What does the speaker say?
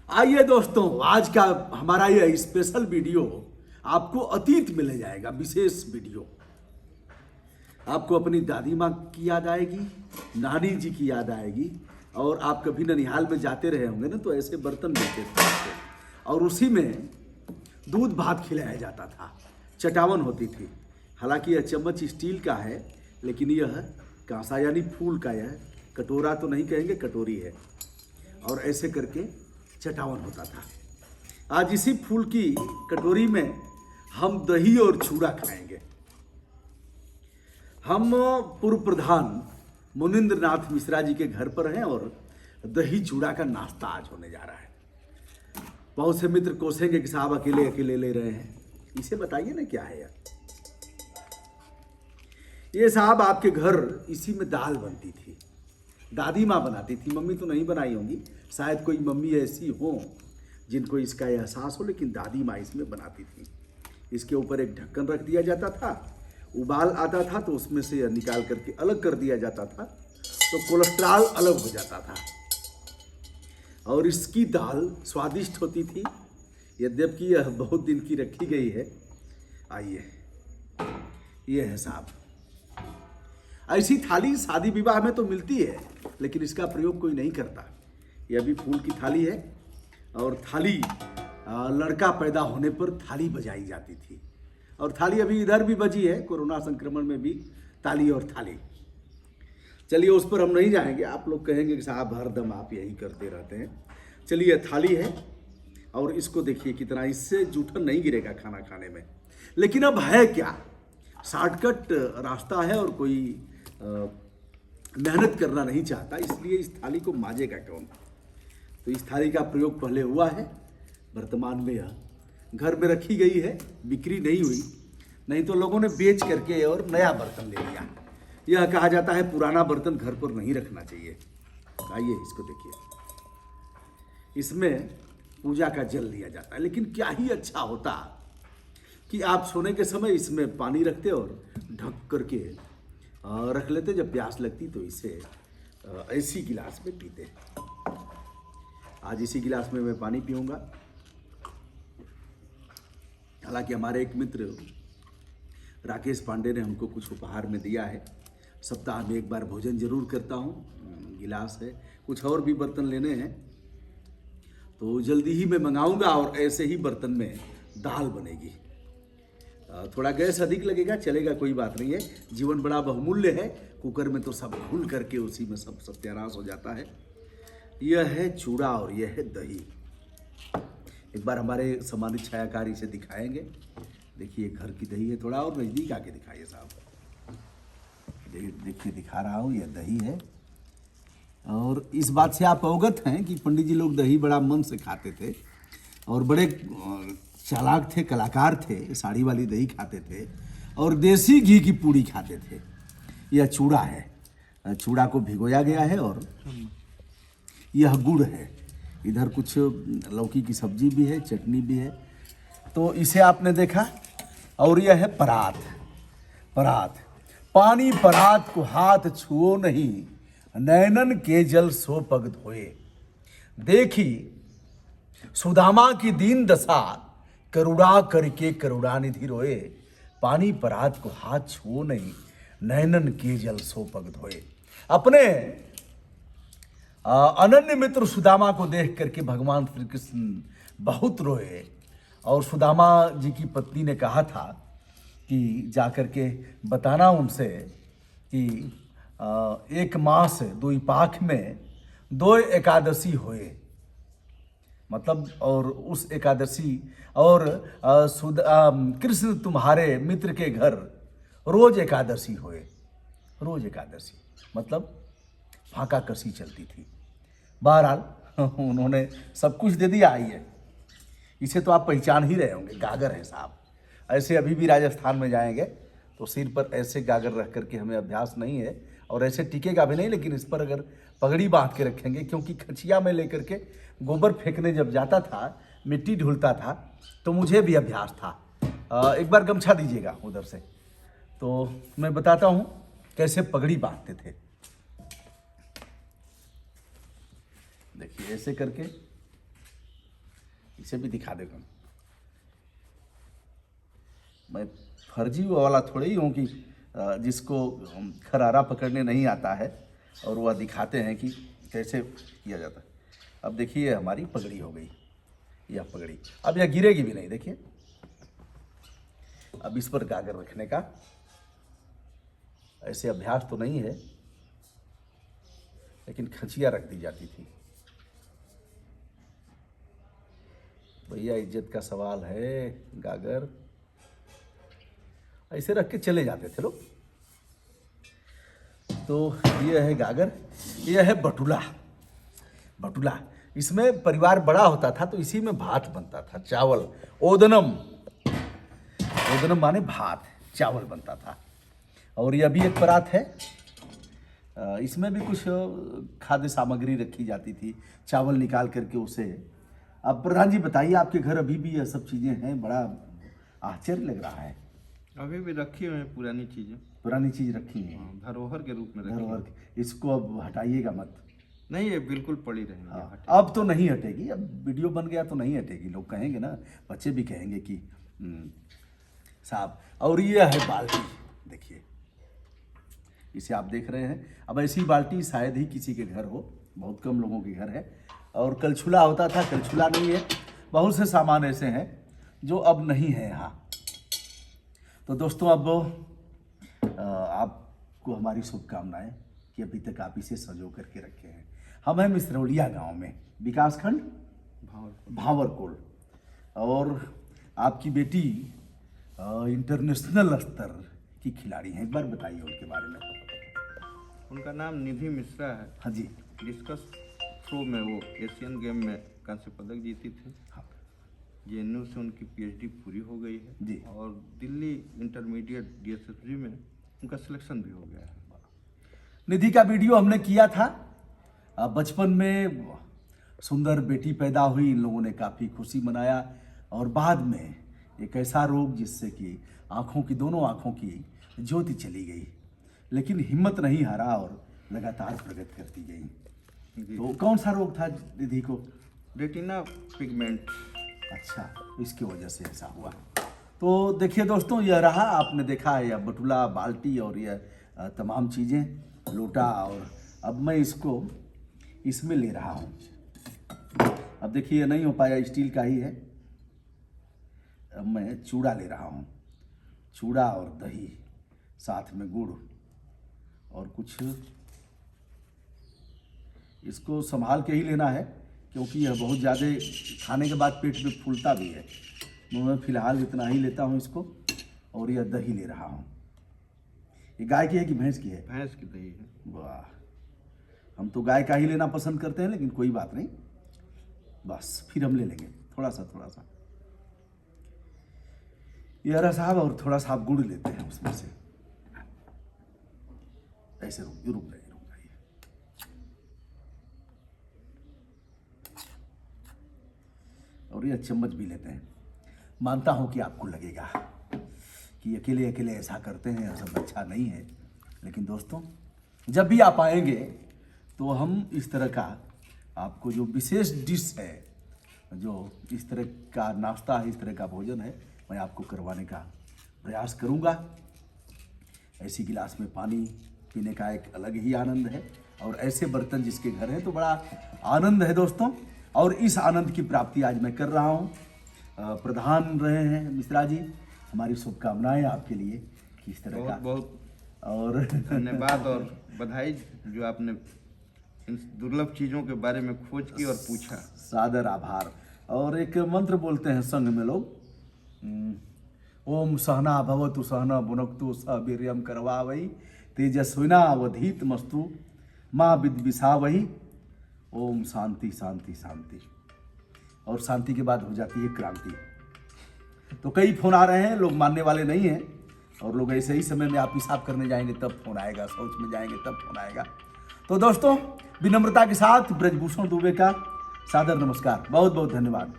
आइए दोस्तों, आज का हमारा यह स्पेशल वीडियो आपको अतीत में ले जाएगा। विशेष वीडियो आपको अपनी दादी माँ की याद आएगी, नानी जी की याद आएगी। और आप कभी ननिहाल में जाते रहे होंगे ना, तो ऐसे बर्तन मिलते थे आपको, और उसी में दूध भात खिलाया जाता था, चटावन होती थी। हालांकि यह चम्मच स्टील का है, लेकिन यह कांसा यानी फूल का, यह कटोरा तो नहीं कहेंगे, कटोरी है। और ऐसे करके चटावन होता था। आज इसी फूल की कटोरी में हम दही और चूड़ा खाएंगे। हम पूर्व प्रधान मुनिंद्र नाथ मिश्रा जी के घर पर हैं और दही चूड़ा का नाश्ता आज होने जा रहा है। बहुत से मित्र कोसेंगे कि साहब अकेले अकेले ले रहे हैं, इसे बताइए ना क्या है यार। ये साहब आपके घर इसी में दाल बनती थी, दादी माँ बनाती थी, मम्मी तो नहीं बनाई होंगी, शायद कोई मम्मी ऐसी हो जिनको इसका एहसास हो, लेकिन दादी माँ इसमें बनाती थी। इसके ऊपर एक ढक्कन रख दिया जाता था, उबाल आता था तो उसमें से निकाल करके अलग कर दिया जाता था, तो कोलेस्ट्रॉल अलग हो जाता था। और इसकी दाल स्वादिष्ट होती थी, यद्यपि यह बहुत दिन की रखी गई है। आइए, यह है साहब, ऐसी थाली शादी विवाह में तो मिलती है, लेकिन इसका प्रयोग कोई नहीं करता। यह भी फूल की थाली है, और थाली लड़का पैदा होने पर थाली बजाई जाती थी, और थाली अभी इधर भी बजी है, कोरोना संक्रमण में भी ताली और थाली। चलिए उस पर हम नहीं जाएंगे, आप लोग कहेंगे कि साहब हरदम आप यही करते रहते हैं। चलिए थाली है, और इसको देखिए कितना, इससे जूठन नहीं गिरेगा खाना खाने में। लेकिन अब है क्या, शॉर्टकट रास्ता है और कोई मेहनत करना नहीं चाहता, इसलिए इस थाली को मांजेगा कौन। तो इस थाली का प्रयोग पहले हुआ है, वर्तमान में यह घर में रखी गई है, बिक्री नहीं हुई, नहीं तो लोगों ने बेच करके और नया बर्तन ले लिया। यह कहा जाता है पुराना बर्तन घर पर नहीं रखना चाहिए। आइए इसको देखिए, इसमें पूजा का जल लिया जाता है। लेकिन क्या ही अच्छा होता कि आप सोने के समय इसमें पानी रखते और ढक करके रख लेते, जब प्यास लगती तो इसे ऐसी गिलास में पीते। आज इसी गिलास में मैं पानी पीऊंगा। हालांकि हमारे एक मित्र राकेश पांडे ने हमको कुछ उपहार में दिया है, सप्ताह में एक बार भोजन जरूर करता हूँ। गिलास है, कुछ और भी बर्तन लेने हैं तो जल्दी ही मैं मंगाऊंगा, और ऐसे ही बर्तन में दाल बनेगी। थोड़ा गैस अधिक लगेगा, चलेगा, कोई बात नहीं है, जीवन बड़ा बहुमूल्य है। कुकर में तो सब घुल करके उसी में सब सत्यानाश हो जाता है। यह है चूड़ा और यह है दही। एक बार हमारे सम्मानित छायाकारी से दिखाएंगे। देखिए घर की दही है, थोड़ा और नज़दीक आके दिखाइए साहब। देखिए दिखा रहा हूँ, यह दही है। और इस बात से आप अवगत हैं कि पंडित जी लोग दही बड़ा मन से खाते थे, और बड़े चालाक थे, कलाकार थे, साड़ी वाली दही खाते थे, और देसी घी की पूड़ी खाते थे। यह चूड़ा है, चूड़ा को भिगोया गया है, और यह गुड़ है। इधर कुछ लौकी की सब्जी भी है, चटनी भी है, तो इसे आपने देखा। और यह है परात। परात, पानी परात को हाथ छुओ नहीं, नैनन के जल सो पग धोए। देखी सुदामा की दीन दशा, करुणा करके करुणानिधि रोए। पानी परात को हाथ छुओ नहीं, नैनन के जल सो पग धोए। अपने अनन्य मित्र सुदामा को देख करके भगवान श्री कृष्ण बहुत रोए, और सुदामा जी की पत्नी ने कहा था कि जाकर के बताना उनसे कि एक मास दुई पाख में दो एकादशी होए, मतलब, और उस एकादशी और कृष्ण तुम्हारे मित्र के घर रोज एकादशी होए। रोज एकादशी मतलब फाका कसी चलती थी। बहरहाल उन्होंने सब कुछ दे दिया। आइए, इसे तो आप पहचान ही रहे होंगे, गागर है साहब। ऐसे अभी भी राजस्थान में जाएंगे तो सिर पर ऐसे गागर रख करके, हमें अभ्यास नहीं है और ऐसे टिकेगा भी नहीं, लेकिन इस पर अगर पगड़ी बांध के रखेंगे, क्योंकि खचिया में लेकर के गोबर फेंकने जब जाता था, मिट्टी ढूलता था, तो मुझे भी अभ्यास था। एक बार गमछा दीजिएगा उधर से, तो मैं बताता हूँ कैसे पगड़ी बांधते थे। देखिए ऐसे करके इसे भी दिखा देगा। मैं फर्जी वाला थोड़ी ही हूँ कि जिसको खरारा पकड़ने नहीं आता है और वह दिखाते हैं कि कैसे किया जाता है। अब देखिए हमारी पगड़ी हो गई, यह पगड़ी अब यह गिरेगी भी नहीं। देखिए अब इस पर गागर रखने का ऐसे अभ्यास तो नहीं है, लेकिन खचिया रख दी जाती थी। भैया इज्जत का सवाल है, गागर ऐसे रख के चले जाते थे लोग। तो ये है गागर, ये है बटुला। बटुला इसमें परिवार बड़ा होता था तो इसी में भात बनता था, चावल, ओदनम। ओदनम माने भात, चावल बनता था। और ये अभी एक परात है, इसमें भी कुछ खाद्य सामग्री रखी जाती थी, चावल निकाल करके उसे। अब प्रधान जी बताइए, आपके घर अभी भी यह सब चीज़ें हैं? बड़ा आश्चर्य लग रहा है। अभी भी रखी हुई हैं पुरानी चीज़ें, पुरानी चीज़ रखी है, धरोहर के रूप में रखी धरोहर। इसको अब हटाइएगा मत। नहीं, ये बिल्कुल पड़ी रहेंगी। हाँ, अब तो नहीं हटेगी, अब वीडियो बन गया तो नहीं हटेगी। लोग कहेंगे ना, बच्चे भी कहेंगे कि साहब। और ये है बाल्टी, देखिए इसे आप देख रहे हैं। अब ऐसी बाल्टी शायद ही किसी के घर हो, बहुत कम लोगों के घर है। और कलछुला होता था, कलछुला नहीं है। बहुत से सामान ऐसे हैं जो अब नहीं है यहाँ। तो दोस्तों अब आपको हमारी शुभकामनाएं कि अभी तक आप इसे संजो करके रखे हैं। हम हैं मिसरौलिया गांव में, विकासखंड भावरकोल। और आपकी बेटी इंटरनेशनल स्तर की खिलाड़ी हैं। एक बार बताइए उनके बारे में। उनका नाम निधि मिश्रा है। हाँ जी। डिस्कस थ्रो में वो एशियन गेम में कांस्य पदक जीती थी। हाँ जेएनयू से उनकी पीएचडी पूरी हो गई है जी। और दिल्ली इंटरमीडिएट डीएसएसबी में उनका सिलेक्शन भी हो गया है। निधि का वीडियो हमने किया था। बचपन में सुंदर बेटी पैदा हुई, इन लोगों ने काफ़ी खुशी मनाया। और बाद में एक ऐसा रोग जिससे कि आँखों की, दोनों आँखों की ज्योति चली गई, लेकिन हिम्मत नहीं हारा और लगातार प्रगति करती गई। तो कौन सा रोग था निधि को? Retina pigment. अच्छा, इसकी वजह से ऐसा हुआ। तो देखिए दोस्तों, यह रहा, आपने देखा है, यह बटुला, बाल्टी और यह तमाम चीज़ें, लोटा। और अब मैं इसको इसमें ले रहा हूँ। अब देखिए नहीं हो पाया, स्टील का ही है। अब मैं चूड़ा ले रहा हूँ, चूड़ा और दही, साथ में गुड़ और कुछ। इसको संभाल के ही लेना है क्योंकि यह बहुत ज़्यादा खाने के बाद पेट में फूलता भी है। मैं फिलहाल इतना ही लेता हूँ इसको। और यह दही ले रहा हूँ। ये गाय की है कि भैंस की है? भैंस की दही है। वाह, हम तो गाय का ही लेना पसंद करते हैं, लेकिन कोई बात नहीं, बस फिर हम ले लेंगे थोड़ा सा। ये रहा साहब, और थोड़ा सा आप गुड़ लेते हैं उसमें से। ऐसे रुक जाइए। और ये चम्मच भी लेते हैं। मानता हूं कि आपको लगेगा कि अकेले अकेले ऐसा करते हैं, सब अच्छा नहीं है, लेकिन दोस्तों जब भी आप आएंगे तो हम इस तरह का आपको जो विशेष डिश है, जो इस तरह का नाश्ता है, इस तरह का भोजन है, मैं आपको करवाने का प्रयास करूंगा। ऐसी गिलास में पानी पीने का एक अलग ही आनंद है, और ऐसे बर्तन जिसके घर हैं तो बड़ा आनंद है दोस्तों। और इस आनंद की प्राप्ति आज मैं कर रहा हूँ। प्रधान रहे हैं मिश्रा जी, हमारी शुभकामनाएं आपके लिए कि इस तरह का बहुत और धन्यवाद और बधाई जो आपने इन दुर्लभ चीज़ों के बारे में खोज की और पूछा। सादर आभार। और एक मंत्र बोलते हैं संघ में लोग, ओम सहना भवतु सहना भुनक्तु सह वीर्यम करवावई तेजस्विनावधीत मस्तु माँ विद्विषावही। ओम शांति शांति शांति। और शांति के बाद हो जाती है क्रांति। तो कई फोन आ रहे हैं, लोग मानने वाले नहीं हैं, और लोग ऐसे ही समय में आप पेशाब करने जाएंगे तब फोन आएगा, शौच में जाएंगे तब फोन आएगा। तो दोस्तों विनम्रता के साथ ब्रजभूषण दुबे का सादर नमस्कार, बहुत बहुत धन्यवाद।